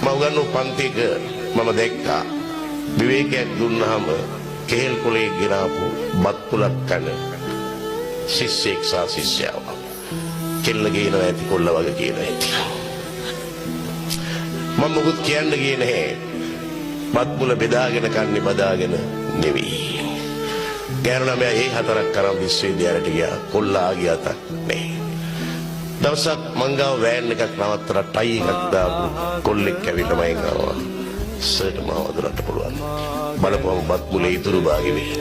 උගන්වපු පන්තික මම දැක්කා විවේකයක් දුන්නාම කෙහෙල් කොලේ ගිරාපු බත් පුලක් කන ශිෂ්‍යෙක් සහ ශිෂ්‍යාවක් කෙල්ල ගේනවා ඇති කොල්ල වගේ කියන හැටි මම මොකුත් කියන්න ගියේ නැහැ බත් පුල බෙදාගෙන කන්නේ බදාගෙන නෙවෙයි ගෑනුලා මම ඒ හතරක් කරන් විශ්වවිද්‍යාලයට ගියා කොල්ලා ගියාට නැහැ දවසක් මංගාව වෑන් එකක් නවත්තලා ටයි එකක් දාපු කොල්ලෙක් ඇවිල්ලා මම ගාවා සර්ට් මාව දරන්න පුළුවන් බලපුවම බත් මුලේ ඉතුරු බාගෙනේ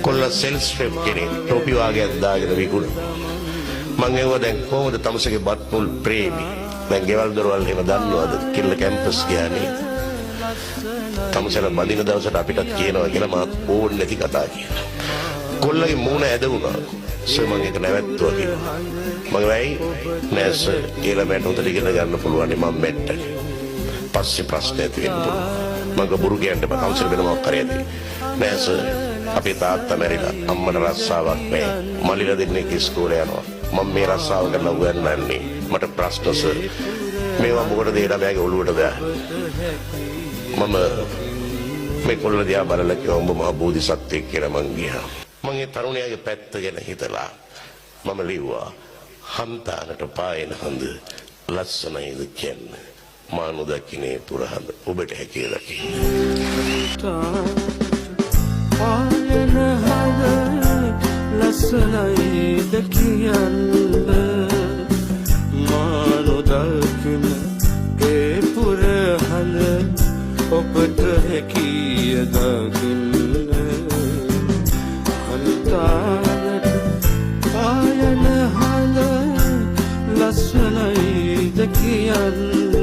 කොල්ලා සෙල් ස්ට්‍රිප් කෙනෙක් ටෝපි වාගයක් දාගෙන විකුණු මං එවුවා දැන් කොහොමද තමසගේ බත් මුල් ප්‍රේමි දැන් ගෙවල් දොරවල් එහෙම දන්නවද කිල්ල කැම්පස් ගියානේ තමසලා බඳින දවසට අපිටත් කියනවා කියලා මාත් ඕනේ නැති කතා කියනවා කොල්ලගේ මූණ ඇදවුණා මම ඒක නැවැත්තුවා කිව්වා මම වෙයි නෑ සර් කියලා මට උතට ඉගෙන ගන්න පුළුවන් මම මෙට්ට පස්සේ ප්‍රශ්න ඇති වෙන්න පුළුවන් මම බොරු කියන්න බෑ කවුන්සල් වෙන මොකක් කරේ ඇති නෑ සර් අපේ තාත්තා මැරිලා අම්මට රස්සාවක් නෑ මල්ලිලා දෙන්නෙක් ඉස්කෝලේ යනවා මම මේ රස්සාව කරලා උගන්වන්නේ මට ප්‍රශ්න සර් මේවා මොකටද ඒ ළමයාගේ ඔළුවට දාන්නේ මම මේ කොල්ල දිහා බලලා කිව්වා උඹ මහ බෝධිසත්වෙක් කියලා මං ගියා මම ඒ තරුණයාගේ පැත්ත ගැන හිතලා මම ලිව්වා හන්තානට පායන හඳ ලස්සනයිද කියන්න මා නොදකිනේ පුරහඳ ඔබට හැකිය දකින්න පායන හඳ ලස්සනයිද කියන්න මා නොදකින ඒ පුරහඳ ඔබට හැකිය දකින්න පායන හඳ ලස්සනයිද කියන්න